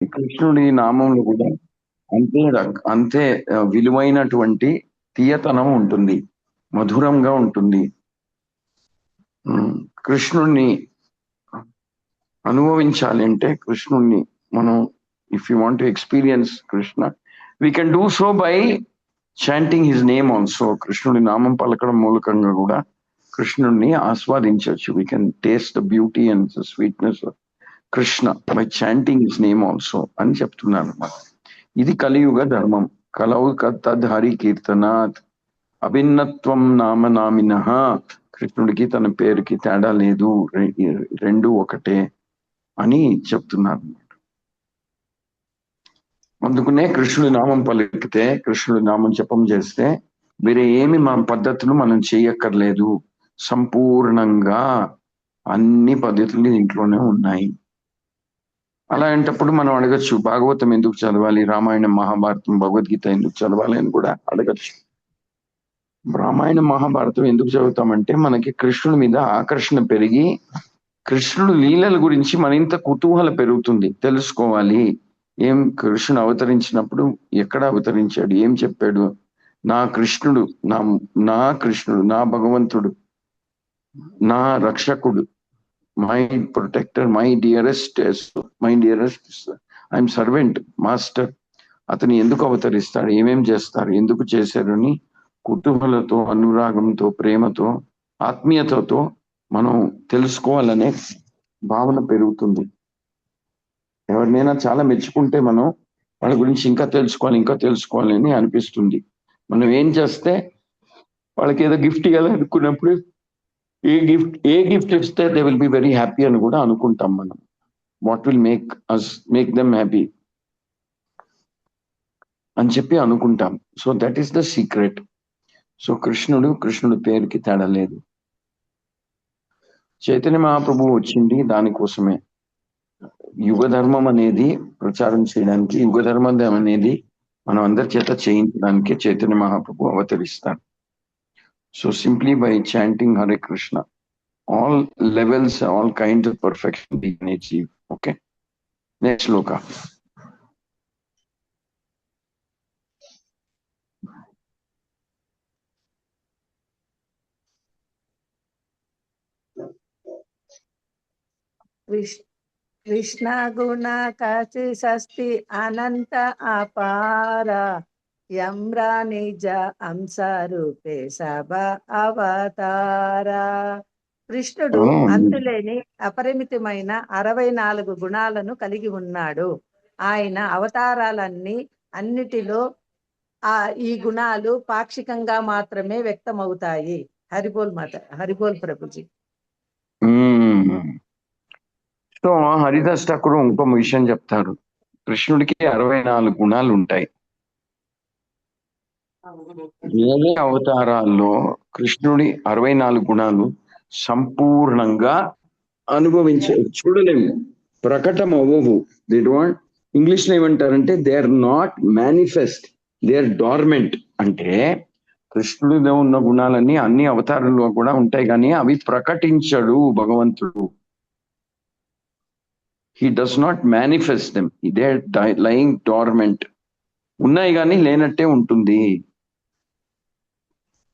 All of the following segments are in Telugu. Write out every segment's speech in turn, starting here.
కృష్ణుడి నామంలో కూడా అంతే అంతే విలువైనటువంటి తీయతనం ఉంటుంది, మధురంగా ఉంటుంది. కృష్ణుణ్ణి అనుభవించాలి అంటే కృష్ణుణ్ణి మనం, if you want to experience Krishna, we can do so by chanting his name also. కృష్ణుడి నామం పలకడం మూలకంగా కూడా కృష్ణుడిని ఆస్వాదించవచ్చు. We can taste the beauty and the sweetness of Krishna by chanting his name also అని చెప్తున్నారు అన్నమాట. ఇది కలియుగ ధర్మం. కలవు తద్ హరి కీర్తనాత్ అభిన్నత్వం నామనామిన. కృష్ణుడికి తన పేరుకి తేడా లేదు, రెండు ఒకటే అని చెప్తున్నారు. అందుకనే కృష్ణుడి నామం పలికితే, కృష్ణుడి నామం జపం చేస్తే వేరే ఏమి మన పద్ధతులు మనం చేయక్కర్లేదు. సంపూర్ణంగా అన్ని పద్ధతులు ఇంట్లోనే ఉన్నాయి. అలాంటప్పుడు మనం అడగచ్చు, భాగవతం ఎందుకు చదవాలి, రామాయణం మహాభారతం భగవద్గీత ఎందుకు చదవాలి అని కూడా అడగచ్చు. రామాయణం మహాభారతం ఎందుకు చదువుతామంటే మనకి కృష్ణుడి మీద ఆకర్షణ పెరిగి కృష్ణుడు లీలల గురించి మరింత కుతూహలం పెరుగుతుంది, తెలుసుకోవాలి. ఏం కృష్ణుడు అవతరించినప్పుడు ఎక్కడ అవతరించాడు, ఏం చెప్పాడు, నా కృష్ణుడు, నా కృష్ణుడు, నా భగవంతుడు, నా రక్షకుడు, my protector, my dearest I'm servant master, అతను ఎందుకు అవతరిస్తాడు, ఏమేం చేస్తారు, ఎందుకు చేశారని కుతూహలతో, అనురాగంతో, ప్రేమతో, ఆత్మీయతతో మనం తెలుసుకోవాలనే భావన పెరుగుతుంది. ఎవరినైనా చాలా మెచ్చుకుంటే మనం వాళ్ళ గురించి ఇంకా తెలుసుకోవాలి అని అనిపిస్తుంది. మనం ఏం చేస్తే వాళ్ళకి ఏదో గిఫ్ట్ ఇవ్వాలి అనుకున్నప్పుడు ఏ గిఫ్ట్ ఇస్తే they will be very happy అని కూడా అనుకుంటాం మనం. What will make them happy అని చెప్పి అనుకుంటాం. So that is the secret. So కృష్ణుడు పేరుకి తేడా లేదు. చైతన్య మహాప్రభు వచ్చింది దానికోసమే. యుగ ధర్మం అనేది ప్రచారం చేయడానికి, యుగ ధర్మం అనేది మనం అందరి చేత చేయించడానికి చైతన్య మహాప్రభు అవతరిస్తారు. So simply by chanting Hare Krishna, all levels, all kinds of perfection we can achieve. Okay, next shloka. Krishna గుణ కచిసస్తి అనంత అపార, యమ్రా నిజ అంశ రూపే సభ అవతార. కృష్ణుడు అంతులేని అపరిమితమైన 64 గుణాలను కలిగి ఉన్నాడు. ఆయన అన్నిటిలో ఈ గుణాలు పాక్షికంగా మాత్రమే వ్యక్తమవుతాయి. హరిబోల్ ప్రభుజీ. సో హరిదాస్ ఠాకూర్ ఇంకో విషయం చెప్తారు, కృష్ణుడికి 64 గుణాలు ఉంటాయి. వేరే అవతారాల్లో కృష్ణుడి 64 గుణాలు సంపూర్ణంగా చూడలేము, ప్రకటం అవ్వవు. దే డోంట్, ఇంగ్లీష్ లో ఏమంటారంటే they are not manifest, they are dormant. అంటే కృష్ణుడిలో ఉన్న గుణాలన్నీ అన్ని అవతారాల్లో కూడా ఉంటాయి, కానీ అవి ప్రకటించడు భగవంతుడు. He does not manifest them, they are lying dormant. ఉన్నాయి కానీ లేనట్టే ఉంటుంది.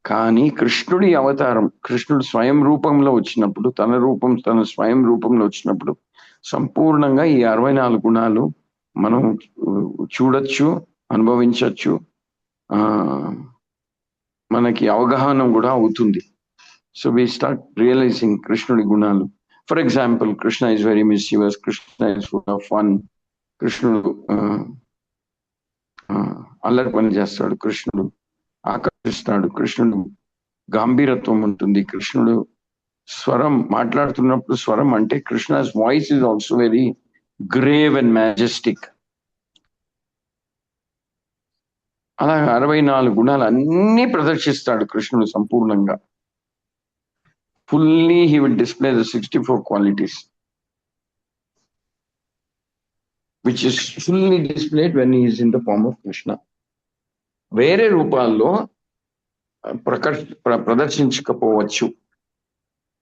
కానీ కృష్ణుడి అవతారం, కృష్ణుడు స్వయం రూపంలో వచ్చినప్పుడు, తన స్వయం రూపంలో వచ్చినప్పుడు సంపూర్ణంగా ఈ 64 గుణాలు మనం చూడొచ్చు, అనుభవించవచ్చు, మనకి అవగాహన కూడా అవుతుంది. సో వి స్టార్ట్ రియలైజింగ్ కృష్ణుడి గుణాలు. For example, Krishna is very mischievous, Krishna is full of fun, కృష్ణుడు అల్లరి పని చేస్తాడు, కృష్ణుడు ఆకర్షిస్తాడు, కృష్ణుడు గంభీరత్వం ఉంటుంది, కృష్ణుడు స్వరం మాట్లాడుతున్నప్పుడు స్వరం అంటే Krishna's voice is also very grave and majestic. అలా 64 గుణాలు అన్ని ప్రదర్శిస్తాడు కృష్ణుడు సంపూర్ణంగా. Fully he will display the 64 qualities which is fully displayed when he is in the form of Krishna. వేరే రూపాల్లో ప్రదర్శించకపోవచ్చు.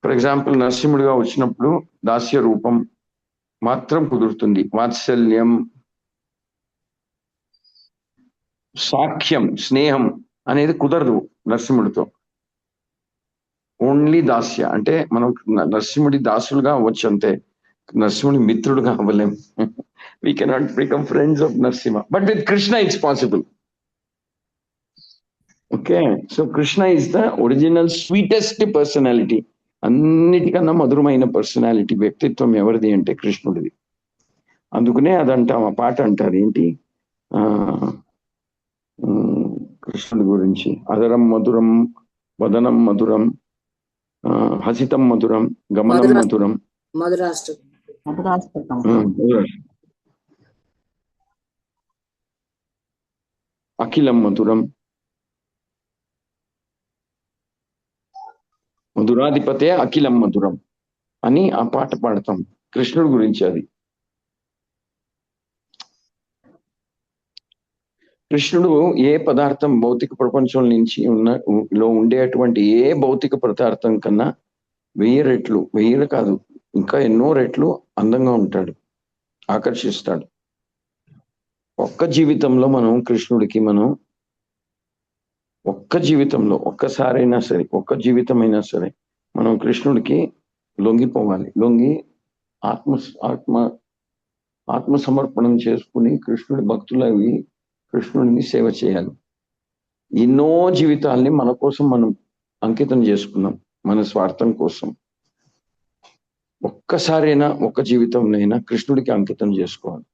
ఫర్ ఎగ్జాంపుల్, నరసింహుడిగా వచ్చినప్పుడు దాస్య రూపం మాత్రం కుదురుతుంది, వాత్సల్యం, సాఖ్యం, స్నేహం అనేది కుదరదు నరసింహుడితో. ఓన్లీ దాస్య, అంటే మనం నరసింహుడి దాసులుగా అవ్వచ్చు అంతే, నరసింహుడి మిత్రుడుగా అవ్వలేం. We cannot become friends of Narasimha, but with Krishna it's possible. Okay, so Krishna is the original sweetest personality. అన్నిటికన్నా మధురమైన పర్సనాలిటీ, వ్యక్తిత్వం ఎవరిది అంటే కృష్ణుడిది. అందుకనే అదంటాం, ఆ పాట అంటారు ఏంటి, ఆ కృష్ణుడి గురించి, అదరం మధురం, వదనం మధురం, హసితం మధురం, గమనం మధురం, అఖిలం మధురం, మధురాధిపతే అఖిలం మధురం అని ఆ పాట పాడతాం కృష్ణుడి గురించి. అది కృష్ణుడు ఏ పదార్థం భౌతిక ప్రపంచం నుంచి లో ఉండేటువంటి ఏ భౌతిక పదార్థం కన్నా 1000 రెట్లు, 1000 కాదు ఇంకా ఎన్నో రెట్లు అందంగా ఉంటాడు, ఆకర్షిస్తాడు. ఒక్క జీవితంలో మనం కృష్ణుడికి, మనం ఒక్క జీవితంలో ఒక్కసారైనా సరే, ఒక్క జీవితమైనా సరే మనం కృష్ణుడికి లొంగిపోవాలి. లొంగి ఆత్మ సమర్పణం చేసుకుని కృష్ణుడి భక్తులవి కృష్ణుడిని సేవ చేయాలి. ఎన్నో జీవితాల్ని మన కోసం మనం అంకితం చేసుకున్నాం, మన స్వార్థం కోసం. ఒక్కసారైనా, ఒక్క జీవితంనైనా కృష్ణుడికి అంకితం చేసుకోవాలి.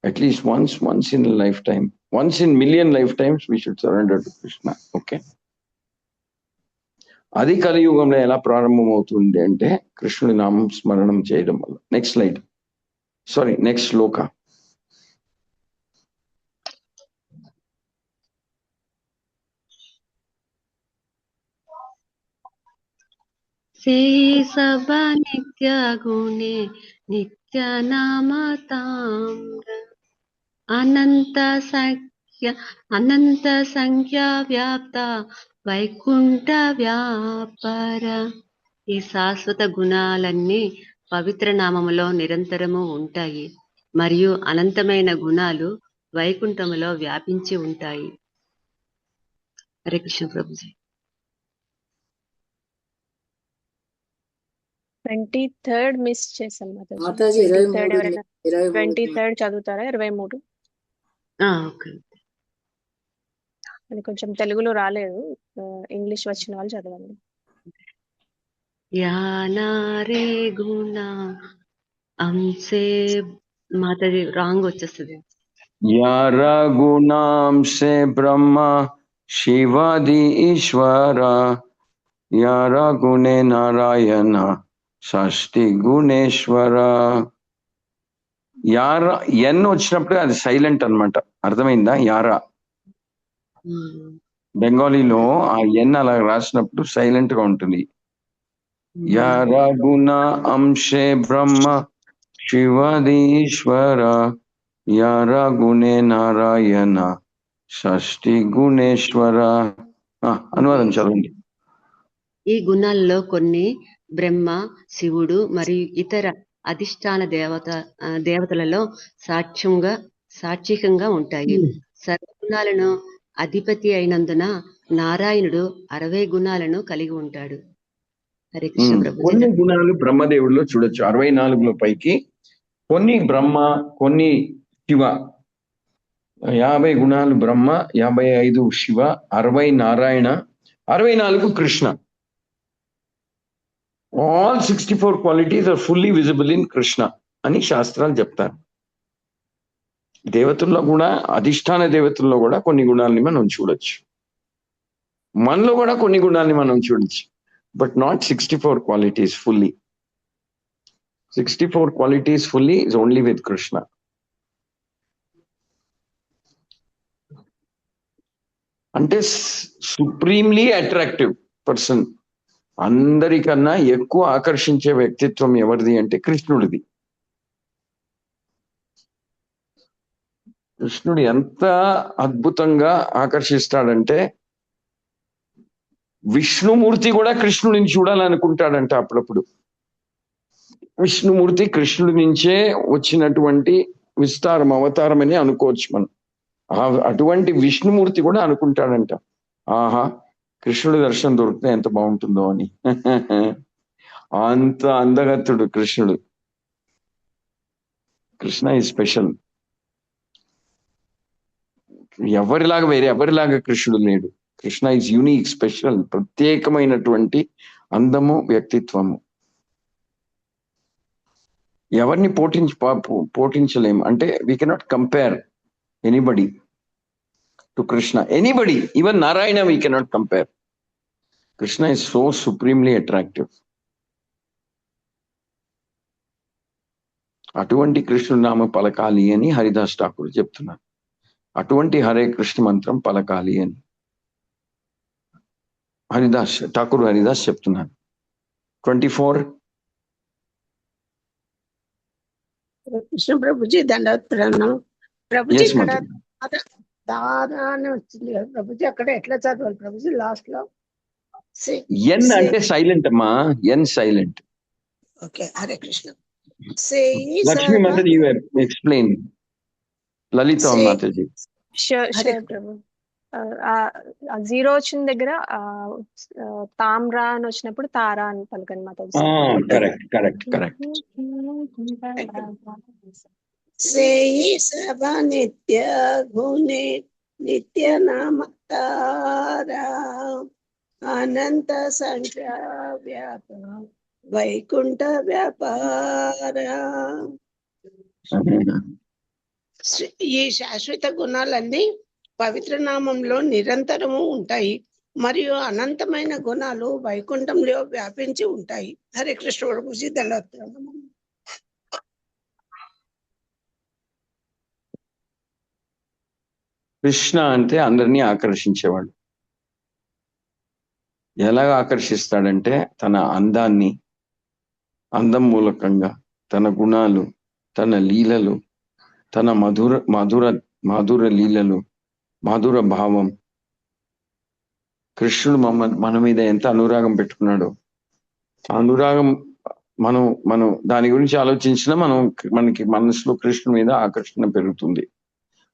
At least once in a lifetime, once in million lifetimes we should surrender to Krishna. Okay, అది కలియుగంలో ఎలా ప్రారంభం అవుతుంది అంటే కృష్ణుడి నామం స్మరణం చేయడం వల్ల. నెక్స్ట్ స్లైడ్, సారీ నెక్స్ట్ శ్లోక. से सब नित्य गुणे नित्य नाम ताम्र अनंत संख्या व्याप्त వైకుంఠ వ్యాపార. ఈ శాశ్వత గుణాలన్నీ పవిత్ర నామములో నిరంతరము ఉంటాయి మరియు అనంతమైన గుణాలు వైకుంఠములో వ్యాపించి ఉంటాయి. హరే కృష్ణ ప్రభుజీ. 23rd మిస్ చేశాను మాతాజీ. 23rd చదువుతారా? 23. ఓకే, అది కొంచెం తెలుగులో రాలేదు, ఇంగ్లీష్ వచ్చిన వాళ్ళు చదవండి. యానారే గుణ అంశే, మాతాజీ రాంగ్ వచ్చేస్తుంది. యారా గుణాంశే బ్రహ్మ శివాది ఈశ్వర, యారా గుణే నారాయణ షష్ఠి గుణేశ్వర. యారా ఎన్ వచ్చినప్పుడు అది సైలెంట్ అన్నమాట, అర్థమైందా? యారా బెంగాలీలో ఆ ఎన్ అలా రాసినప్పుడు సైలెంట్ గా ఉంటుంది. యారా గుణ అంశే బ్రహ్మ శివాదీశ్వర, యారా గుణే నారాయణ షష్ఠి గుణేశ్వర. అనువాదం చదవండి. ఈ గుణాల్లో కొన్ని బ్రహ్మ, శివుడు మరియు ఇతర అధిష్టాన దేవతలలో సాక్షికంగా ఉంటాయి. సర్వగుణాలను అధిపతి అయినందున నారాయణుడు 60 గుణాలను కలిగి ఉంటాడు. హరే కృష్ణ ప్రభు. కొన్ని గుణాలు బ్రహ్మదేవుడిలో చూడొచ్చు, 64లో పైకి. కొన్ని బ్రహ్మ, కొన్ని శివ. 50 గుణాలు Brahma, 55 Shiva, 60 Narayana, 64 Krishna. All 64 qualities are fully visible in Krishna అని శాస్త్రాలు చెప్తారు. దేవతల్లో కూడా, అధిష్టాన దేవతల్లో కూడా కొన్ని గుణాలని మనం చూడొచ్చు, మనలో కూడా కొన్ని గుణాలని మనం చూడొచ్చు, but not 64 qualities fully. 64 qualities fully is only with Krishna. అంటే సుప్రీంలీ అట్రాక్టివ్ పర్సన్, అందరికన్నా ఎక్కువ ఆకర్షించే వ్యక్తిత్వం ఎవరిది అంటే కృష్ణుడిది. కృష్ణుడు ఎంత అద్భుతంగా ఆకర్షిస్తాడంటే విష్ణుమూర్తి కూడా కృష్ణుడిని చూడాలనుకుంటాడంట అప్పుడప్పుడు. విష్ణుమూర్తి కృష్ణుడి నుంచే వచ్చినటువంటి విస్తారం, అవతారం అని అనుకోవచ్చు మనం. అటువంటి విష్ణుమూర్తి కూడా అనుకుంటాడంట, ఆహా కృష్ణుడి దర్శనం దొరికితే ఎంత బాగుంటుందో అని. అంత అందగత్తుడు కృష్ణుడు. కృష్ణ ఈ స్పెషల్. వేరే ఎవరిలాగా కృష్ణుడు లేడు. కృష్ణ ఈజ్ యూనిక్, స్పెషల్, ప్రత్యేకమైనటువంటి అందము, వ్యక్తిత్వము. ఎవరిని పోటించలేము. అంటే we cannot compare anybody to Krishna. Anybody, even Narayana we cannot compare. Krishna is so supremely attractive. అటువంటి కృష్ణుడు నామ పలకాలి అని హరిదాస్ ఠాకూర్ చెప్తున్నారు. అటువంటి హరే కృష్ణ మంత్రం పలకాలి అని ఠాకూర్ హరిదాస్ చెప్తున్నారు. 24. కృష్ణ ప్రభుజీ దండోత్తరం. ప్రభుజీ ఇక్కడ దాదా అని వచ్చింది కదా ప్రభుజీ, అక్కడ ఎట్లా చదవాలి ప్రభుజీ లాస్ట్ లో? ఎన్ అంటే సైలెంట్ అమ్మా, N silent. Okay, Hare Krishna. Lakshmi Mataji explain. Lalitha Mataji. Sure Prabhu. Zero వచ్చిన దగ్గర తామ్రా అని వచ్చినప్పుడు తారా అని పలకండి మాతాజీ. Correct correct correct. సేయి సభ నిత్య గుణే నిత్య నామ తారా అనంత సంఖ్య వ్యాప వైకుంఠ వ్యాపార. ఈ శాశ్వత గుణాలన్నీ పవిత్ర నామంలో నిరంతరము ఉంటాయి మరియు అనంతమైన గుణాలు వైకుంఠంలో వ్యాపించి ఉంటాయి. హరే కృష్ణ ప్రభుజీ దండోత్తరం. కృష్ణ అంటే అందరినీ ఆకర్షించేవాడు. ఎలాగ ఆకర్షిస్తాడంటే తన అందాన్ని, అందం మూలకంగా తన గుణాలు, తన లీలలు, తన మధుర లీలలు, మధుర భావం. కృష్ణుడు మన మీద ఎంత అనురాగం పెట్టుకున్నాడో, అనురాగం మనం దాని గురించి ఆలోచించినా మనకి మనసులో కృష్ణుడి మీద ఆకర్షణ పెరుగుతుంది.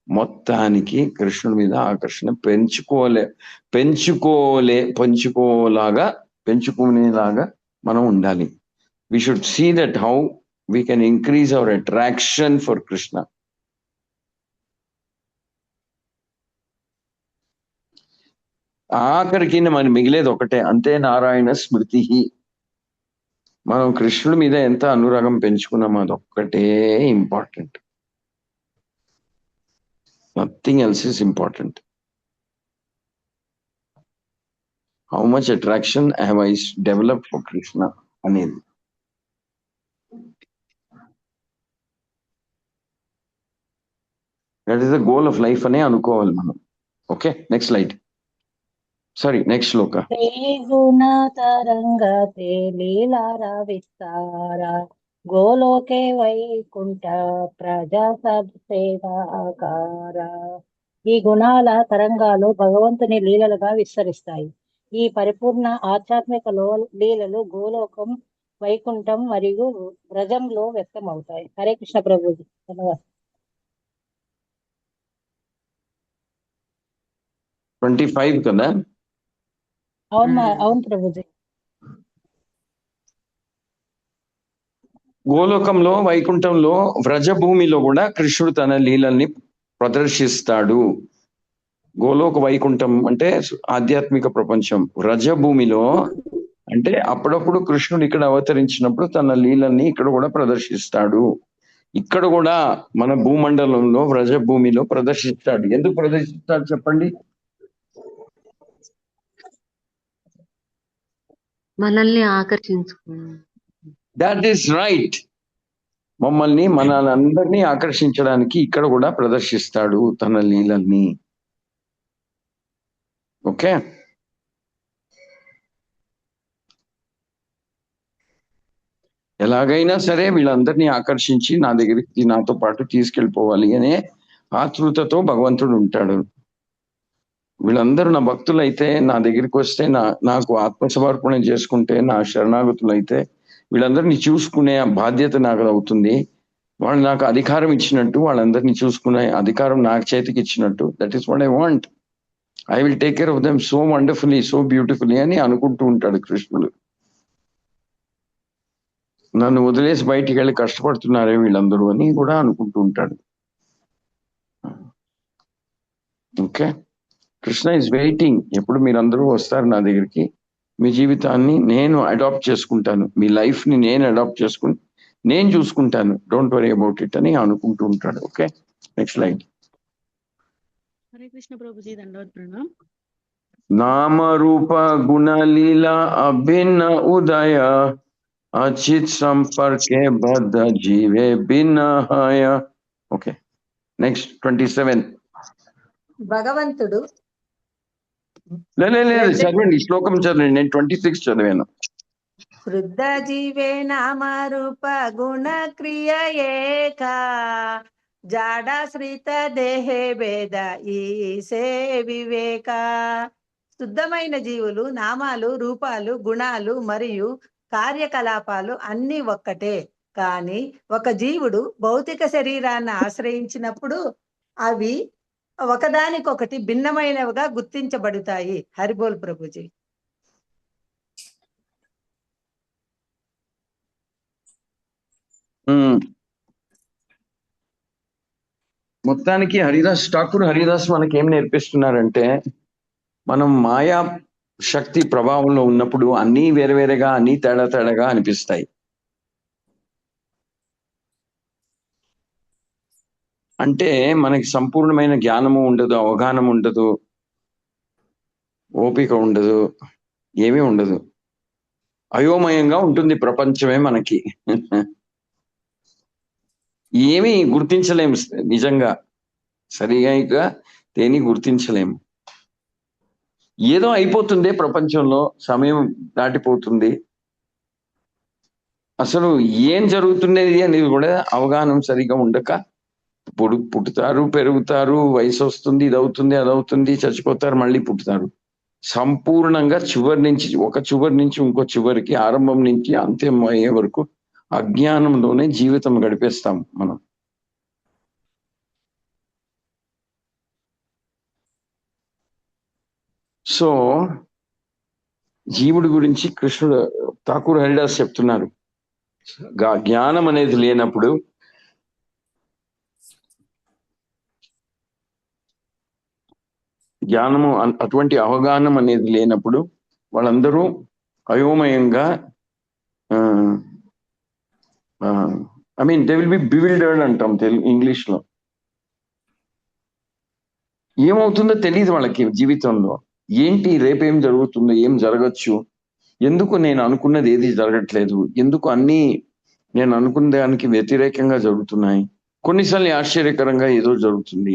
మొత్తానికి కృష్ణుడి మీద ఆకర్షణ పెంచుకునేలాగా మనం ఉండాలి. We should see that how we can increase our attraction for Krishna. ఆఖరికి మన మిగిలేది ఒకటే, అంతే నారాయణ స్మృతి. మనం కృష్ణుడి మీద ఎంత అనురాగం పెంచుకున్నాం అదొక్కటే important. Nothing else is important. How much attraction have I developed for Krishna అనేది. That is the goal of life అనే అనుకోవాలి మనం. Okay, next slide. Sorry, next shloka. గుణ తరంగతే లీలారా విస్తార గోలోకే వైకుంఠ ప్రజా సేవాకార. ఈ గుణాల తరంగాలు భగవంతుని లీలలుగా విస్తరిస్తాయి. ఈ పరిపూర్ణ ఆధ్యాత్మిక లీలలు గోలోకం, వైకుంఠం మరియు వ్రజంలో వ్యక్తమవుతాయి. హరే కృష్ణ ప్రభుజీ. ధన్యవాదాలు. 25 కదా? అవును ప్రభుజీ. గోలోకంలో, వైకుంఠంలో, వ్రజభూమిలో కూడా కృష్ణుడు తన లీలల్ని ప్రదర్శిస్తాడు. గోలోక వైకుంఠం అంటే ఆధ్యాత్మిక ప్రపంచం. వ్రజభూమిలో అంటే అప్పుడప్పుడు కృష్ణుడు ఇక్కడ అవతరించినప్పుడు తన లీలల్ని ఇక్కడ కూడా ప్రదర్శిస్తాడు. ఇక్కడ కూడా మన భూమండలంలో వ్రజభూమిలో ప్రదర్శిస్తాడు. ఎందుకు ప్రదర్శిస్తాడు చెప్పండి? మనల్ని ఆకర్షించుకున్నాం. That is right. మనల్ని ఆకర్షించడానికి ఇక్కడ కూడా ప్రదర్శిస్తాడు తన లీలల్ని. ఓకే, ఎలాగైనా సరే వీళ్ళందరినీ ఆకర్షించి నా దగ్గరికి నాతో పాటు తీసుకెళ్ళిపోవాలి అనే ఆతృతతో భగవంతుడు ఉంటాడు. వీళ్ళందరూ నా భక్తులు అయితే, నా దగ్గరికి వస్తే, నాకు ఆత్మసమర్పణ చేసుకుంటే, నా శరణాగతులు అయితే వీళ్ళందరినీ చూసుకునే బాధ్యత నాకు అవుతుంది. వాళ్ళు నాకు అధికారం ఇచ్చినట్టు, వాళ్ళందరినీ చూసుకునే అధికారం నాకు చేతికి ఇచ్చినట్టు, that is what I want. I will take care of them so wonderfully, so beautifully అని అనుకుంటూ ఉంటాడు కృష్ణుడు. నన్ను వదిలేసి బయటికి వెళ్ళి కష్టపడుతున్నారే వీళ్ళందరూ అని కూడా అనుకుంటూ ఉంటాడు. Okay, Krishna is waiting. ఎప్పుడు మీరందరూ వస్తారు నా దగ్గరికి, మీ జీవితాన్ని నేను అడాప్ట్ చేసుకుంటాను, మీ లైఫ్ ని నేను అడాప్ట్ చేసుకుని నేను చూసుకుంటాను, డోంట్ వరీ అబౌట్ ఇట్ అని అనుకుంటూ ఉంటాడు. Okay, next slide. Hare Krishna Prabhuji, దండవత్ Pranam. నామ రూప గుణ లీలా అభిన్న ఉదయ అచిత్ సంపర్కే బద్ధ జీవే భిన్నహాయ. Okay, next 27. భగవంతుడు లేదు చదవండి, ఈ శ్లోకం చదవండి. నేను 26 చదివాను. వృద్ధ జీవే నామ రూప గుణ క్రియ ఏక జాడాశ్రిత దేహే భేద ఈసే వివేక. శుద్ధమైన జీవులు నామాలు, రూపాలు, గుణాలు మరియు కార్యకలాపాలు అన్ని ఒక్కటే. కానీ ఒక జీవుడు భౌతిక శరీరాన్ని ఆశ్రయించినప్పుడు అవి ఒకదానికొకటి భిన్నమైనవిగా గుర్తించబడతాయి. హరిబోల్ ప్రభుజీ. మొత్తానికి ఠాకూర్ హరిదాస్ మనకి ఏం నేర్పిస్తున్నారంటే, మనం మాయా శక్తి ప్రభావంలో ఉన్నప్పుడు అన్నీ వేరే వేరేగా, అన్నీ తేడా తేడాగా అనిపిస్తాయి. అంటే మనకి సంపూర్ణమైన జ్ఞానము ఉండదు, అవగాహన ఉండదు, ఓపిక ఉండదు, ఏమీ ఉండదు. అయోమయంగా ఉంటుంది ప్రపంచమే మనకి. ఏమీ గుర్తించలేము, నిజంగా సరిగా దేని గుర్తించలేము. ఏదో అయిపోతుంది ప్రపంచంలో, సమయం దాటిపోతుంది, అసలు ఏం జరుగుతున్నది అనేది కూడా అవగాహన సరిగా ఉండక పుట్టుతారు, పెరుగుతారు, వయసు వస్తుంది, ఇది అవుతుంది, అది అవుతుంది, చచ్చిపోతారు, మళ్ళీ పుట్టుతారు. సంపూర్ణంగా ఒక చివరి నుంచి ఇంకో చివరికి, ఆరంభం నుంచి అంత్యం అయ్యే వరకు అజ్ఞానంలోనే జీవితం గడిపేస్తాం మనం. సో జీవుడి గురించి కృష్ణుడు ఠాకూర్ హరిదాస్ చెప్తున్నారు, జ్ఞానం అనేది లేనప్పుడు, జ్ఞానము అటువంటి అవగాహన అనేది లేనప్పుడు వాళ్ళందరూ అయోమయంగా, I mean they will be bewildered అంటాం ఇంగ్లీష్ లో. ఏమవుతుందో తెలియదు వాళ్ళకి జీవితంలో. ఏంటి రేపేం జరుగుతుందో, ఏం జరగచ్చు, ఎందుకు నేను అనుకున్నది ఏది జరగట్లేదు, ఎందుకు అన్నీ నేను అనుకున్న దానికి వ్యతిరేకంగా జరుగుతున్నాయి, కొన్నిసార్లు ఆశ్చర్యకరంగా ఏదో జరుగుతుంది,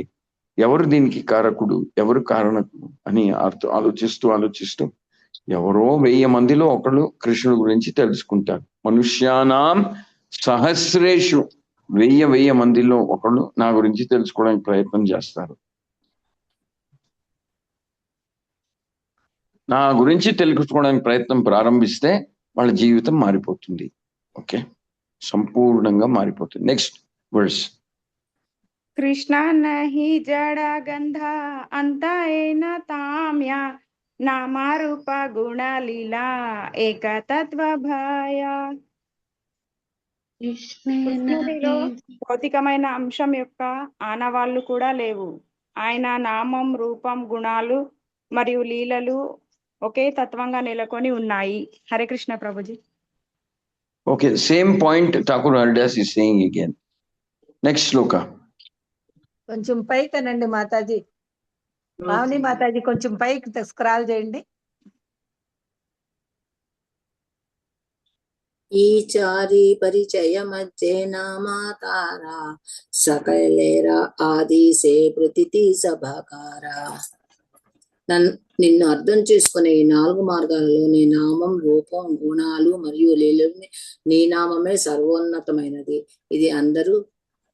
ఎవరు దీనికి కారకుడు, ఎవరు కారణకుడు అని ఆలోచిస్తూ ఎవరో 1000 మందిలో ఒకళ్ళు కృష్ణుడి గురించి తెలుసుకుంటారు. మనుష్యానాం సహస్రేషు, 1000 మందిలో ఒకళ్ళు నా గురించి తెలుసుకోవడానికి ప్రయత్నం చేస్తారు. నా గురించి తెలుసుకోవడానికి ప్రయత్నం ప్రారంభిస్తే వాళ్ళ జీవితం మారిపోతుంది. ఓకే, సంపూర్ణంగా మారిపోతుంది. Next verse. కృష్ణ నహి జడ గంధ అంతేన తామ్య నామరూప గుణ లీలా ఏకతత్వ భయ. కృష్ణుడిలో భౌతికమైన అంశం యొక్క ఆనవాళ్లు కూడా లేవు. ఆయన నామం, రూపం, గుణాలు మరియు లీలలు ఒకే తత్వంగా నెలకొని ఉన్నాయి. Hare Krishna Prabhuji. Okay, same point Thakur Haridas is saying again. Next shloka. కొంచెం పైకనండి మాతాజీ, భావని మాతాజీ, కొంచెం పైకి స్క్రాల్ చేయండి. ఈ చారి పరిచయ మధ్య నామాతారా సకలేర ఆదిసే ప్రతితి సభకారా. నిన్ను అర్థం చేసుకునే ఈ 4 మార్గాలలో నీ నామం, రూపం, గుణాలు మరియు లీలలు, నీ నామమే సర్వోన్నతమైనది. ఇది అందరూ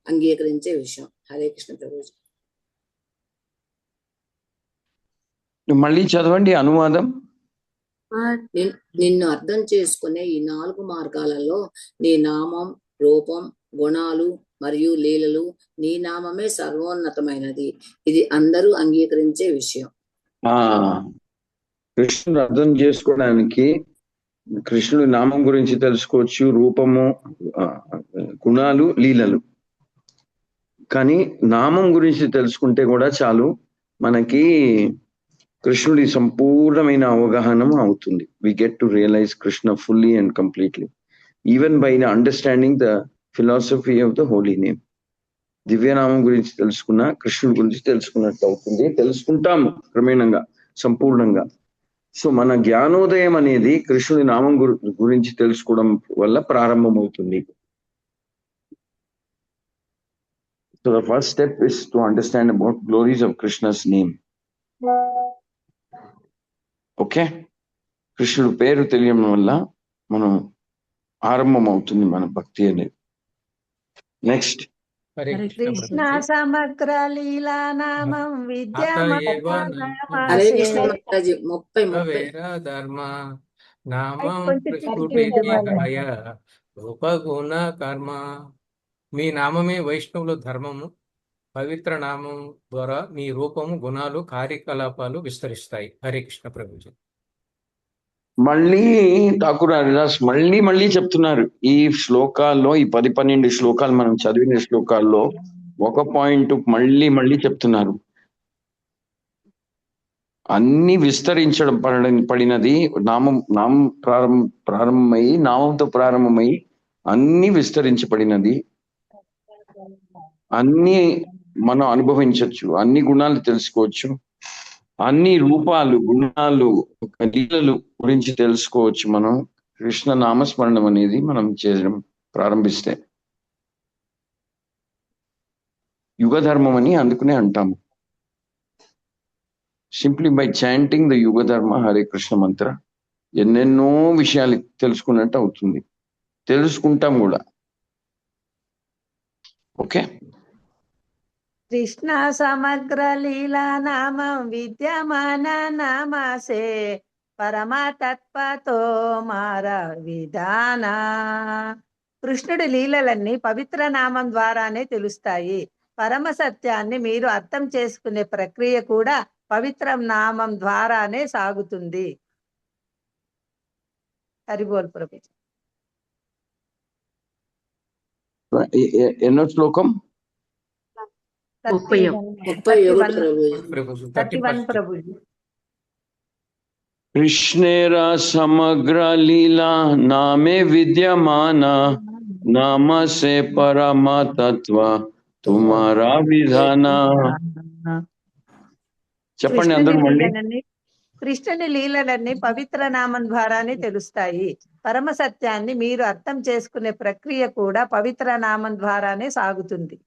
అంగీకరించే విషయం. హరే కృష్ణ ప్రభుజీ. మళ్ళీ చదవండి అనువాదం. నిన్ను అర్థం చేసుకునే ఈ 4 మార్గాలలో నీ నామం, రూపం, గుణాలు మరియు లీలలు, నీ నామమే సర్వోన్నతమైనది. ఇది అందరూ అంగీకరించే విషయం. కృష్ణుడు అర్థం చేసుకోవడానికి కృష్ణుడి నామం గురించి తెలుసుకోవచ్చు, రూపము, గుణాలు, లీలలు. కానీ నామం గురించి తెలుసుకుంటే కూడా చాలు, మనకి కృష్ణుడి సంపూర్ణమైన అవగాహన అవుతుంది. We get to realize Krishna fully and completely, even by understanding the philosophy of the holy name. దివ్యనామం గురించి తెలుసుకున్నా కృష్ణుడి గురించి తెలుసుకున్నట్టు అవుతుంది, తెలుసుకుంటాము క్రమేణంగా సంపూర్ణంగా. సో మన జ్ఞానోదయం అనేది కృష్ణుడి నామం గురించి తెలుసుకోవడం వల్ల ప్రారంభమవుతుంది. So the first step is to understand about glories of Krishna's name. Okay, కృష్ణుడు పేరు తెలియడం వల్ల మనం ఆరంభం అవుతుంది మన భక్తి అనేది. నెక్స్ట్, హరే కృష్ణ సమగ్ర లీలా నామం విద్యా హరే కృష్ణ మాతాజీ 30 ధర్మ నామం రూపగుణ కర్మ. మీ నామమే వైష్ణవుల ధర్మము, పవిత్ర నామం ద్వారా మీ రూపము, గుణాలు, కార్యకలాపాలు విస్తరిస్తాయి. హరే కృష్ణ ప్రభుజీ. మళ్ళీ ఠాకూర్ హరిదాస్ మళ్ళీ చెప్తున్నారు ఈ శ్లోకాల్లో, ఈ 10-12 శ్లోకాలు మనం చదివిన శ్లోకాల్లో ఒక పాయింట్ మళ్ళీ చెప్తున్నారు. అన్ని విస్తరించడం పడినది నామం ప్రారంభమై, నామంతో ప్రారంభమై అన్ని విస్తరించబడినది. అన్ని మనం అనుభవించవచ్చు, అన్ని గుణాలు తెలుసుకోవచ్చు, అన్ని రూపాలు, గుణాలు, లీలలు గురించి తెలుసుకోవచ్చు మనం కృష్ణ నామస్మరణం అనేది మనం చేయడం ప్రారంభిస్తే. యుగ ధర్మం అని అందుకునే అంటాము. సింప్లీ బై చాంటింగ్ ద యుగ ధర్మ హరే కృష్ణ మంత్ర ఎన్నెన్నో విషయాలు తెలుసుకున్నట్టు అవుతుంది, తెలుసుకుంటాం కూడా. ఓకే, కృష్ణ సమగ్ర లీలా నామం విద్యమాన నామాసే పరమతత్వతో మార విధాన. కృష్ణుడి లీలలన్నీ పవిత్ర నామం ద్వారానే తెలుస్తాయి. పరమ సత్యాన్ని మీరు అర్థం చేసుకునే ప్రక్రియ కూడా పవిత్ర నామం ద్వారానే సాగుతుంది. హరిబోల్ ప్రభు. ఎన్నో శ్లోకం? 31 ప్రభుజీ. కృష్ణేరా సమగ్ర లీలా నామే విద్యమాన నామ సే పరమ తత్వ తుమారా విధాన. చెప్పండి అందరూ మళ్ళీ. కృష్ణుని లీలలన్నీ పవిత్ర నామం ద్వారానే తెలుస్తాయి. పరమ సత్యాన్ని మీరు అర్థం చేసుకునే ప్రక్రియ కూడా పవిత్ర నామం ద్వారానే సాగుతుంది.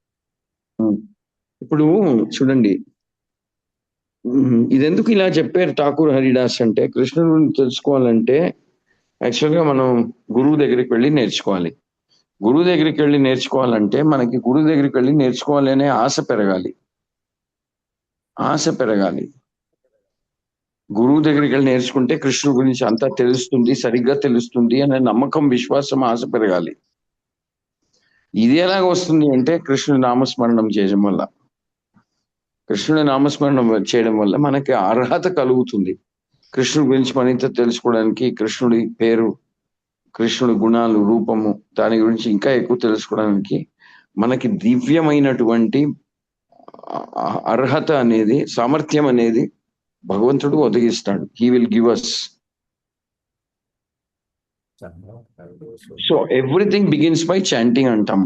ఇప్పుడు చూడండి, ఇదెందుకు ఇలా చెప్పారు ఠాకూర్ హరిదాస్ అంటే, కృష్ణుడిని తెలుసుకోవాలంటే యాక్చువల్గా మనం గురువు దగ్గరికి వెళ్ళి నేర్చుకోవాలి. గురువు దగ్గరికి వెళ్ళి నేర్చుకోవాలంటే మనకి గురువు దగ్గరికి వెళ్ళి నేర్చుకోవాలి అనే ఆశ పెరగాలి. గురువు దగ్గరికి వెళ్ళి నేర్చుకుంటే కృష్ణుడి గురించి అంతా తెలుస్తుంది, సరిగ్గా తెలుస్తుంది అనే నమ్మకం, విశ్వాసం, ఆశ పెరగాలి. ఇది ఎలాగ వస్తుంది అంటే కృష్ణుడి నామస్మరణం చేయడం వల్ల. కృష్ణుడి నామస్మరణం చేయడం వల్ల మనకి అర్హత కలుగుతుంది కృష్ణుడి గురించి మరింత తెలుసుకోవడానికి. కృష్ణుడి పేరు, కృష్ణుడి గుణాలు, రూపము, దాని గురించి ఇంకా ఎక్కువ తెలుసుకోవడానికి మనకి దివ్యమైనటువంటి అర్హత అనేది, సామర్థ్యం అనేది భగవంతుడు ఒదిగిస్తాడు. He will give us. So everything begins by chanting అంటాం.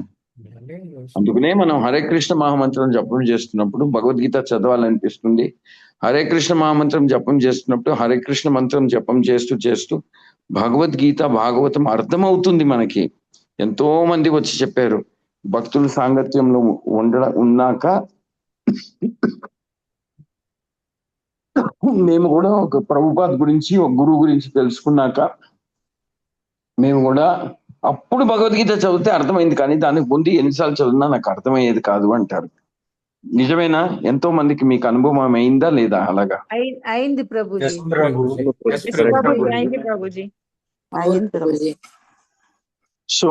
అందుకనే మనం హరే కృష్ణ మహామంత్రం జపం చేస్తున్నప్పుడు భగవద్గీత చదవాలనిపిస్తుంది. హరే కృష్ణ మహామంత్రం జపం చేస్తున్నప్పుడు హరే కృష్ణ మంత్రం జపం చేస్తూ భగవద్గీత, భాగవతం అర్థమవుతుంది మనకి. ఎంతో మంది వచ్చి చెప్పారు, భక్తుల సాంగత్యంలో ఉన్నాక మేము కూడా ఒక ప్రభుపాద్ గురించి, ఒక గురువు గురించి తెలుసుకున్నాక మేము కూడా అప్పుడు భగవద్గీత చదివితే అర్థమైంది, కానీ దానికి ముందు ఎన్నిసార్లు చదివినా నాకు అర్థమయ్యేది కాదు అంటారు. నిజమేనా? ఎంతో మందికి మీకు అనుభవం అయిందా లేదా? అలాగా అయింది ప్రభుజీ. సో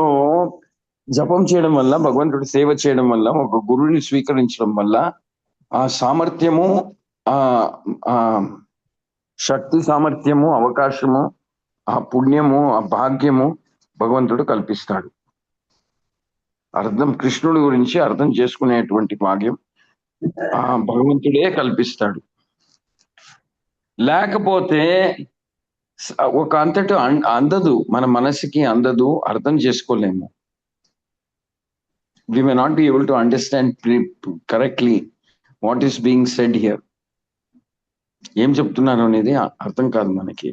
జపం చేయడం వల్ల, భగవంతుడి సేవ చేయడం వల్ల, ఒక గురువుని స్వీకరించడం వల్ల ఆ సామర్థ్యము, ఆ ఆ శక్తి సామర్థ్యము, అవకాశము, ఆ పుణ్యము, ఆ భాగ్యము భగవంతుడు కల్పిస్తాడు. కృష్ణుడి గురించి అర్థం చేసుకునేటువంటి భాగ్యం ఆ భగవంతుడే కల్పిస్తాడు. లేకపోతే ఒక అంతటి అందదు, మన మనసుకి అందదు, అర్థం చేసుకోలేము. We may not be able to understand correctly what is being said here. ఏం చెప్తున్నారు అనేది అర్థం కాదు మనకి.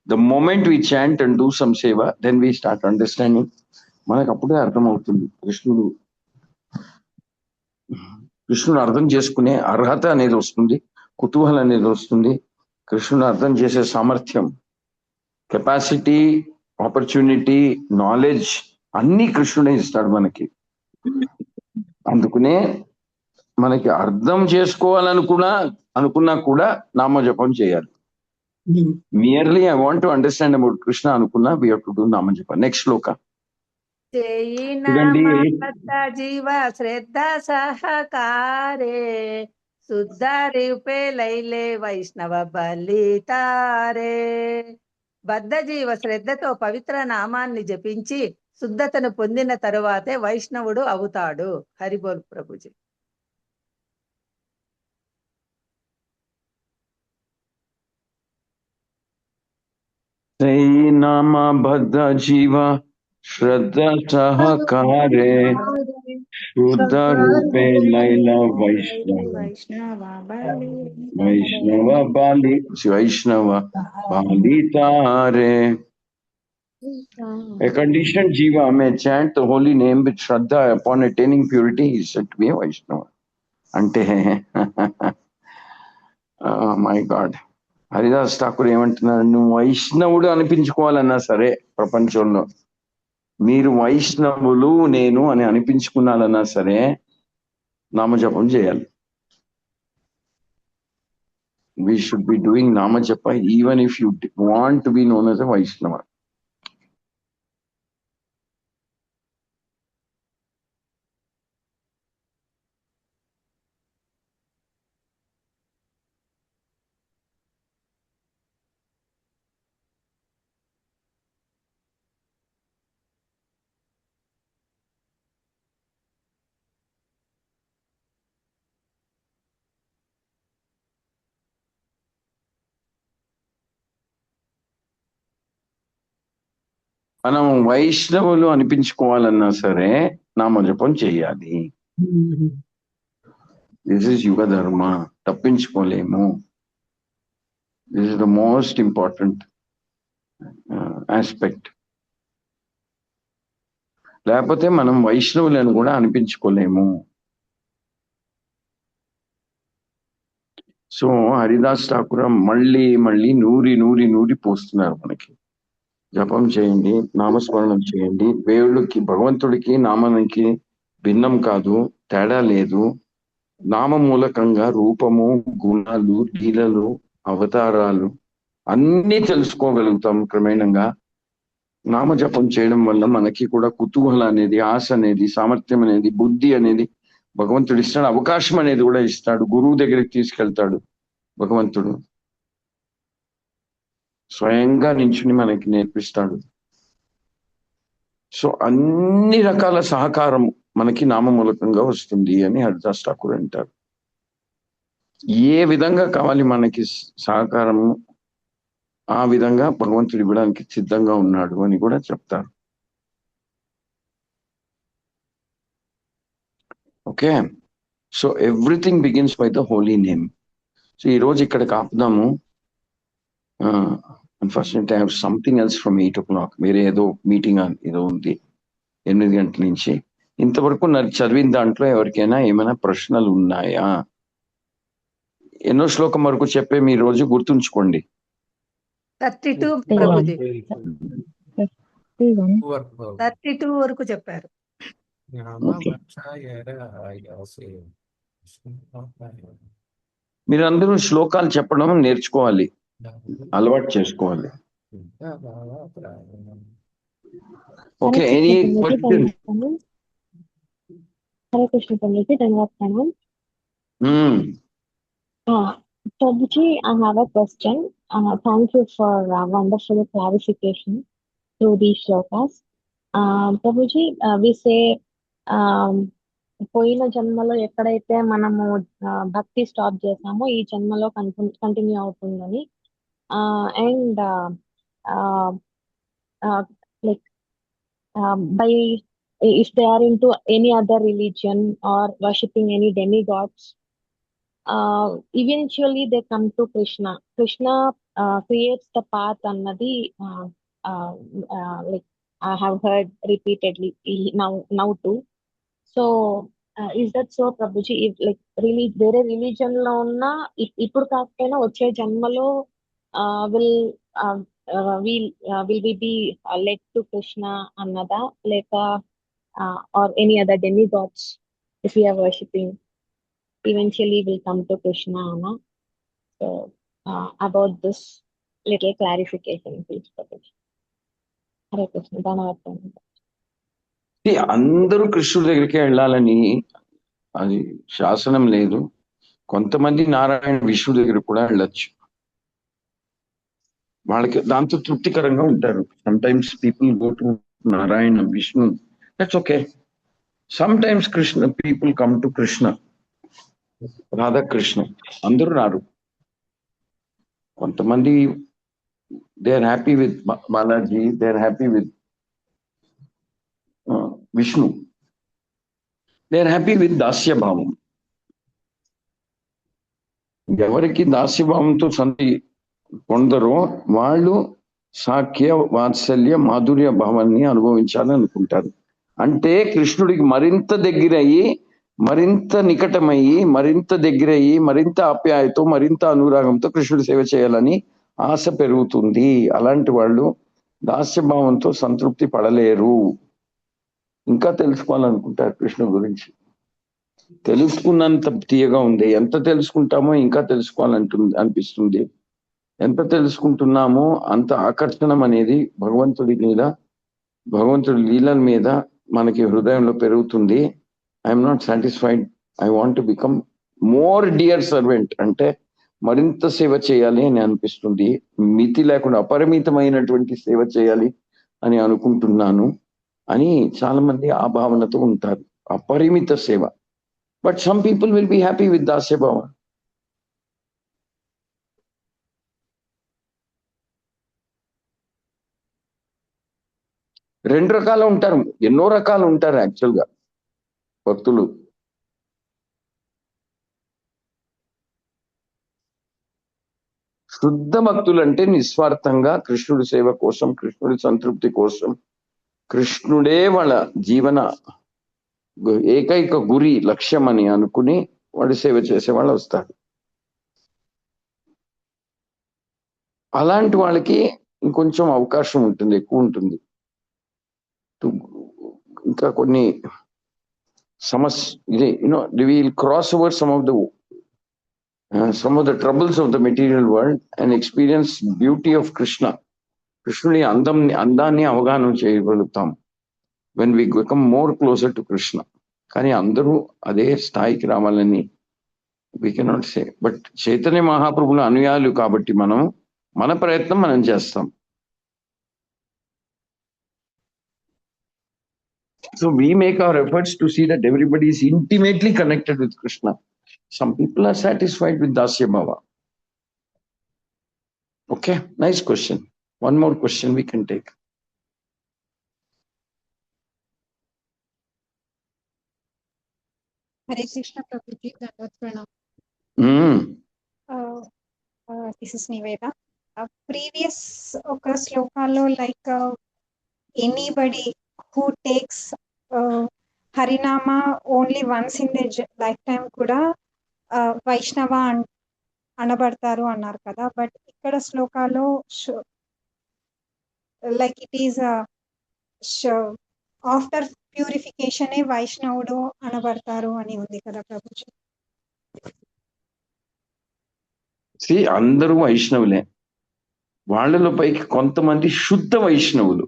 The moment we chant and do some seva, then we start understanding. మనకు అప్పుడే అర్థం అవుతుంది. కృష్ణుడు అర్థం చేసుకునే అర్హత అనేది వస్తుంది, కుతూహలం అనేది వస్తుంది. కృష్ణుడు అర్థం చేసే సామర్థ్యం, కెపాసిటీ, ఆపర్చునిటీ, నాలెడ్జ్ అన్ని కృష్ణుడే ఇస్తాడు మనకి. అందుకనే మనకి అర్థం చేసుకోవాలనుకున్నా కూడా నామజపం చేయాలి. Merely I want to understand about Krishna అనుకున్నా వి హావ్ టు డు నామజపం. నెక్స్ట్ శ్లోక. జీవ శ్రద్ధ సహకారే శుద్ధ రూపే లైలే వైష్ణవ బలితారే. బద్ధ జీవ శ్రద్ధతో పవిత్ర నామాన్ని జపించి శుద్ధతను పొందిన తరువాతే వైష్ణవుడు అవుతాడు. హరిబోల్ ప్రభుజీ. నామ బద్ధ జీవ శ్రద్ధ సహకారే శుద్ధ రూపే లైల వైష్ణవ బాలితారే. A conditioned jiva may chant the holy name with Shraddha. Upon attaining purity, he is said to be a Vaishnava. Ante oh my God. Haridas Thakur ఏమంటున్నారు? నువ్వు వైష్ణవుడు అనిపించుకోవాలన్నా సరే, ప్రపంచంలో మీరు వైష్ణవులు నేను అని అనిపించుకున్నాలన్నా సరే నామజపం చేయాలి. We should be doing నామజప even if you want to be known as a Vaishnava. మనం వైష్ణవులు అనిపించుకోవాలన్నా సరే నామజపం చేయాలి. దిస్ ఇస్ యుగ ధర్మ, తప్పించుకోలేము. This is the most important aspect. లేకపోతే మనం వైష్ణవులను కూడా అనిపించుకోలేము. సో హరిదాస్ ఠాకూర్ మళ్ళీ మళ్ళీ నూరి పోస్తున్నారు మనకి. జపం చేయండి, నామస్మరణం చేయండి. దేవుడికి, భగవంతుడికి నామానికి భిన్నం కాదు, తేడా లేదు. నామ మూలకంగా రూపము, గుణాలు, లీలలు, అవతారాలు అన్నీ తెలుసుకోగలుగుతాం క్రమేణంగా. నామజపం చేయడం వల్ల మనకి కూడా కుతూహలం అనేది, ఆశ అనేది, సామర్థ్యం అనేది, బుద్ధి అనేది భగవంతుడు ఇస్తాడు. అవకాశం అనేది కూడా ఇస్తాడు. గురువు దగ్గరికి తీసుకెళ్తాడు భగవంతుడు. స్వయంగా నించుని మనకి నేర్పిస్తాడు. సో అన్ని రకాల సహకారం మనకి నామమూలకంగా వస్తుంది అని హరిదాస్ ఠాకూర్ అంటారు. ఏ విధంగా కావాలి మనకి సహకారము, ఆ విధంగా భగవంతుడు ఇవ్వడానికి సిద్ధంగా ఉన్నాడు అని కూడా చెప్తారు. Okay, so everything begins by the holy name. So ఈ రోజు ఇక్కడ ఆపుదాము. Unfortunately I have something else from 8 o'clock. వేరే ఏదో మీటింగ్ ఏదో ఉంది 8 గంటల నుంచి. ఇంతవరకు చదివిన దాంట్లో ఎవరికైనా ఏమైనా ప్రశ్నలు ఉన్నాయా? ఎన్నో శ్లోకం వరకు చెప్పే మీ రోజు గుర్తుంచుకోండి. 32 వరకు చెప్పారు. మీరందరూ శ్లోకాలు చెప్పడం నేర్చుకోవాలి, అలవాటు చేసుకోవాలి. Okay, any question? Hare Krishna Prabhuji, ధన్యవాదాలు. Prabhuji, I have a question. Thank you for wonderful clarification through these shlokas. Prabhuji, we say పోయిన జన్మలో ఎక్కడైతే మనము భక్తి స్టాప్ చేసామో ఈ జన్మలో కంటిన్యూ అవుతుందని, and like by if they are into any other religion or worshipping any demigods, eventually they come to Krishna creates the path annadi, like I have heard repeatedly now too. So is that so, Prabhuji? If like really వేరే రిలీజన్ లో ఉన్న ఇప్పుడు కాకపోయినా వచ్చే జన్మలో will we be led to Krishna annada, లేక or any other demigods if we are worshipping eventually will come to Krishna anna? So about this little clarification please, Prabhuji. Hare Krishna, ధన్యవాదాలు. అందరూ కృష్ణుడి దగ్గరికి వెళ్ళాలని అది శాసనం లేదు. కొంతమంది నారాయణ విష్ణు దగ్గర కూడా వెళ్ళొచ్చు, వాళ్ళకి దాంతో తృప్తికరంగా ఉంటారు. Sometimes people go to Narayana Vishnu, that's okay. Sometimes Krishna people come to Krishna, Radhakrishna. అందరూ రారు. కొంతమంది they are happy with Balaji, they are happy with Vishnu, they are happy with దాస్యభావం. ఎవరికి దాస్యభావంతో సంతి పొందరో వాళ్ళు సాఖ్య వాత్సల్య మాధుర్య భావాన్ని అనుభవించాలని అనుకుంటారు. అంటే కృష్ణుడికి మరింత దగ్గరయ్యి, మరింత నికటమయ్యి, మరింత దగ్గరయ్యి, మరింత ఆప్యాయతో, మరింత అనురాగంతో కృష్ణుడి సేవ చేయాలని ఆశ పెరుగుతుంది. అలాంటి వాళ్ళు దాస్యభావంతో సంతృప్తి పడలేరు. ఇంకా తెలుసుకోవాలనుకుంటారు కృష్ణ గురించి. తెలుసుకున్నంత తీయగా ఉంది. ఎంత తెలుసుకుంటామో ఇంకా అనిపిస్తుంది. ఎంత తెలుసుకుంటున్నామో అంత ఆకర్షణం అనేది భగవంతుడి మీద, భగవంతుడి లీలల మీద మనకి హృదయంలో పెరుగుతుంది. I'm not satisfied, I want to become more dear servant. అంటే మరింత సేవ చేయాలి అని అనిపిస్తుంది. మితి లేకుండా అపరిమితమైనటువంటి సేవ చేయాలి అని అనుకుంటున్నాను అని చాలా మంది ఆ భావనతో ఉంటారు, అపరిమిత సేవ. But some people will be happy with దాస్యభావ. రెండు రకాలు ఉంటారు, ఎన్నో రకాలు ఉంటారు యాక్చువల్గా భక్తులు. శుద్ధ భక్తులు అంటే నిస్వార్థంగా కృష్ణుడి సేవ కోసం, కృష్ణుడి సంతృప్తి కోసం, కృష్ణుడే వాళ్ళ జీవన ఏకైక గురి, లక్ష్యం అని అనుకుని వాడు సేవ చేసే వాళ్ళు వస్తారు. అలాంటి వాళ్ళకి ఇంకొంచెం అవకాశం ఉంటుంది, ఎక్కువ ఉంటుంది. ఇంకా కొన్ని సమస్య ఇదే, we will cross over some of the troubles of the material world and experience beauty of Krishna. కృష్ణుని అందాన్ని అవగాహన చేయగలుగుతాం when we become more closer to Krishna. కానీ అందరూ అదే స్థాయికి రావాలని we cannot say. But Chaitanya మహాప్రభుల అనుయాయులు కాబట్టి మన ప్రయత్నం మనం చేస్తాం. So we make our efforts to see that everybody is intimately connected with Krishna. Some people are satisfied with Dasya Bhava. Okay, nice question. One more question we can take. Hare Krishna Prabhuji, Dandavat Pranam. This is Niveda. Previous slokalo, like anybody who takes Harinama only once in their lifetime kuda Vaishnava అనబడతారు అన్నారు కదా. బట్ ఇక్కడ శ్లోకాలో like it is after purification వైష్ణవుడు అనబడతారు అని ఉంది కదా ప్రభుజీ. అందరూ వైష్ణవులే, వాళ్ళలో పైకి కొంతమంది శుద్ధ వైష్ణవులు.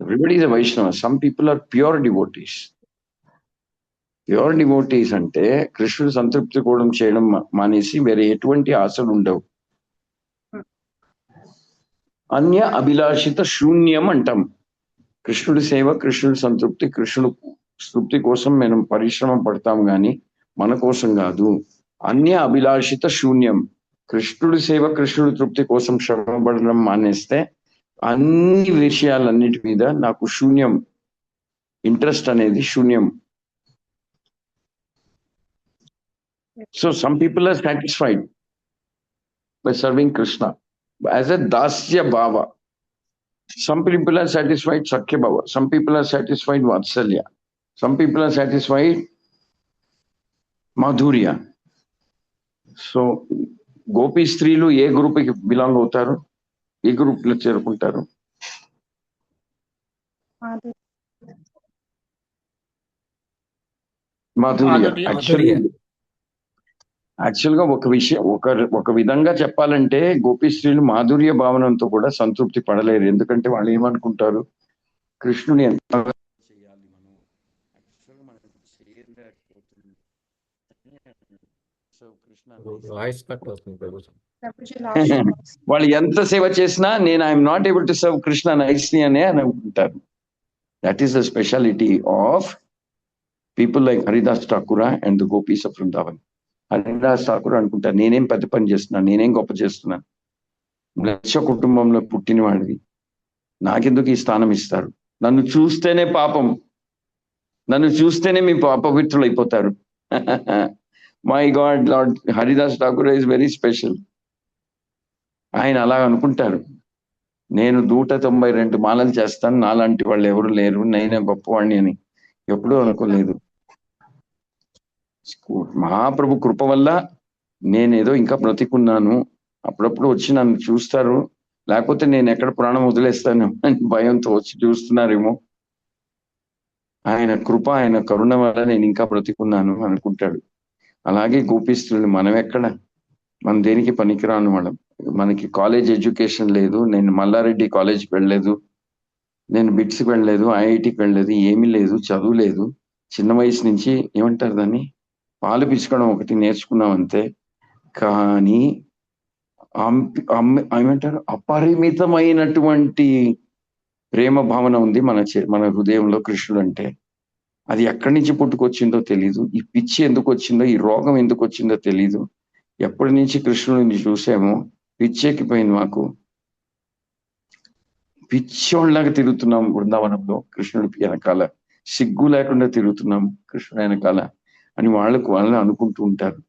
Everybody is a Vaishnava. Some people are pure devotees. Pure devotees అంటే కృష్ణుడు సంతృప్తి కూడా చేయడం మానేసి వేరే ఎటువంటి ఆశలు ఉండవు. అన్య అభిలాషిత శూన్యం అంటాం. కృష్ణుడి సేవ, కృష్ణుడి సంతృప్తి, కృష్ణుడు తృప్తి కోసం మనం పరిశ్రమ పడతాం కానీ మన కోసం కాదు. అన్య అభిలాషిత శూన్యం. కృష్ణుడి సేవ, కృష్ణుడి తృప్తి కోసం శ్రమ పడడం మానేస్తే అన్ని విషయాలన్నిటి మీద నాకు శూన్యం, ఇంట్రెస్ట్ అనేది శూన్యం. So some people are satisfied by serving Krishna as a dasya bhava. Some people are satisfied sakya bhava. Some people are satisfied vatsalya. Some people are satisfied madhurya. So Gopi స్త్రీలు ఏ గ్రూప్ కి బిలాంగ్ అవుతారు? ఏ గ్రూప్ లో చేరుకుంటారు? మాధుర్య. యాక్చువల్గా ఒక విధంగా చెప్పాలంటే గోపీ స్త్రీలు మాధుర్య భావనంతో కూడా సంతృప్తి పడలేరు. ఎందుకంటే వాళ్ళు ఏమనుకుంటారు, కృష్ణుని ఎంత చేయాలి వాళ్ళు ఎంత సేవ చేసినా నేను I'm not able to serve Krishna nicely అని అనుకుంటారు. That is the speciality of people like Haridas Thakur and the gopis of Vrindavan. Haridas Thakur అనుకుంటారు, నేనేం పెద్ద పని చేస్తున్నాను, నేనేం గొప్ప చేస్తున్నాను, లక్ష కుటుంబంలో పుట్టిన వాడివి, నాకెందుకు ఈ స్థానం ఇస్తారు? నన్ను చూస్తేనే పాపం, నన్ను చూస్తేనే మీ పవిత్రులు అయిపోతారు. My God, lord Haridas Thakur is very special. ఆయన అలా అనుకుంటారు, నేను 192 మాలలు చేస్తాను, నాలాంటి వాళ్ళు ఎవరు లేరు, నేనే గొప్పవాడిని అని ఎప్పుడూ అనుకోలేదు. మహాప్రభు కృప వల్ల నేనేదో ఇంకా బ్రతికున్నాను. అప్పుడప్పుడు వచ్చి నన్ను చూస్తారు, లేకపోతే నేను ఎక్కడ ప్రాణం వదిలేస్తాను అని భయంతో వచ్చి చూస్తున్నారేమో. ఆయన కృప, ఆయన కరుణ వల్ల నేను ఇంకా బ్రతికున్నాను అనుకుంటాడు. అలాగే గోపిస్తులు మనం ఎక్కడ, మనం దేనికి పనికిరాను వాళ్ళం. మనకి కాలేజ్ ఎడ్యుకేషన్ లేదు, నేను మల్లారెడ్డి కాలేజ్కి వెళ్ళలేదు, నేను బిట్స్కి వెళ్ళలేదు, ఐఐటికి వెళ్ళలేదు, ఏమీ లేదు, చదువు లేదు. చిన్న వయసు నుంచి ఏమంటారు దాన్ని, పాలు పిసుకడం ఒకటి నేర్చుకున్నాం అంతే. కానీ ఏమంటారు, అపరిమితమైనటువంటి ప్రేమ భావన ఉంది మన హృదయంలో కృష్ణుడు అంటే. అది ఎక్కడి నుంచి పుట్టుకొచ్చిందో తెలీదు, ఈ పిచ్చి ఎందుకు వచ్చిందో, ఈ రోగం ఎందుకు వచ్చిందో తెలీదు. ఎప్పటి నుంచి కృష్ణుడిని చూసామో పిచ్చెక్కిపోయింది మాకు. పిచ్చోళ్ళలాగా తిరుగుతున్నాం బృందావనంలో కృష్ణుడి వెనకాల, సిగ్గు లేకుండా తిరుగుతున్నాం కృష్ణుడి వెనకాల అని వాళ్ళు అనుకుంటూ ఉంటారు.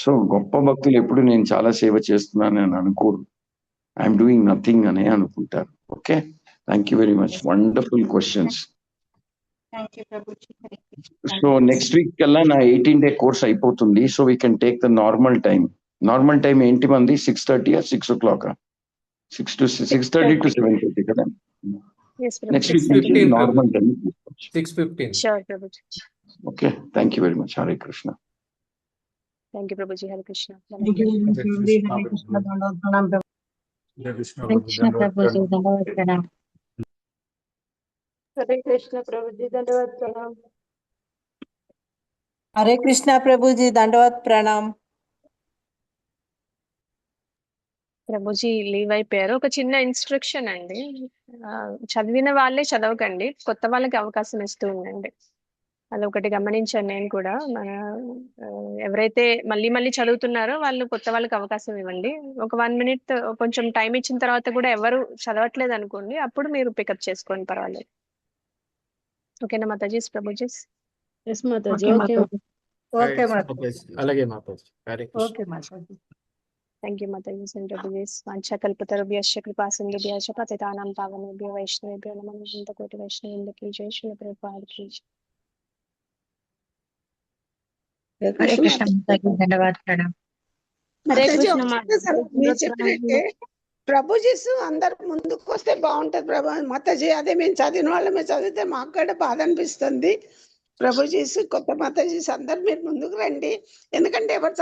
సో గొప్ప భక్తులు ఎప్పుడు నేను చాలా సేవ చేస్తున్నాను అని అనుకోరు, ఐఎమ్ డూయింగ్ నథింగ్ అనే అనుకుంటారు. Okay, thank you very much, wonderful questions. So next week కల్లా నా 18-day కోర్స్ అయిపోతుంది. So we can take the normal time. Normal time ఏంటి మంది? 6:30 or 6 o'clock? 6:30 to 7:30 కదా. నెక్స్ట్ వీక్ నుంచి normal time 6:15. Sure, Prabhuji. Okay, thank you very much. Hare Krishna. Thank you, Prabhuji. Hare Krishna. हरे कृष्ण प्रभु जी, दंडवत प्रणाम. హరే కృష్ణ ప్రభుజీ, దండవత్ ప్రణాం. ప్రభుజీ లీవ్ అయిపోయారు. ఒక చిన్న ఇన్స్ట్రక్షన్ అండి, చదివిన వాళ్ళే చదవకండి, కొత్త వాళ్ళకి అవకాశం ఇస్తూ ఉండండి. అదొకటి గమనించాను నేను కూడా. మన ఎవరైతే మళ్ళీ మళ్ళీ చదువుతున్నారో వాళ్ళు కొత్త వాళ్ళకి అవకాశం ఇవ్వండి. ఒక 1 minute కొంచెం టైం ఇచ్చిన తర్వాత కూడా ఎవరు చదవట్లేదు అనుకోండి, అప్పుడు మీరు పికప్ చేసుకోండి, పర్వాలేదు. ఓకేనా మాతాజీస్, ప్రభుజీస్? ఎస్ మాతాజీ. ఓకే మాతాజీ. అలాగే Mataji. Hare Krishna. Okay Mataji. Thank you, Mataji and Prabhuji. Vanchakalpatarubhyascha kripasindhubhyascha patitanam pavanebhyo vaishnavebhyo namo namo koti vaishnavinda ki jai. Shri Prabhupada ki jai. Hare Krishna Mataji, ధన్యవాదాలు ప్రణాం. హరే మాతాజీ, కృష్ణ ఒకసారి మీరు చెప్పినట్టే ప్రభుజీస్ అందరు ముందుకు వస్తే బాగుంటది ప్రభా. మాతాజీ అదే మేము చదివిన వాళ్ళమే చదివితే మాకు కూడా బాధ అనిపిస్తుంది. ప్రభుజీస్, కొత్త మాతాజీస్ అందరు మీరు ముందుకు రండి, ఎందుకంటే ఎవరు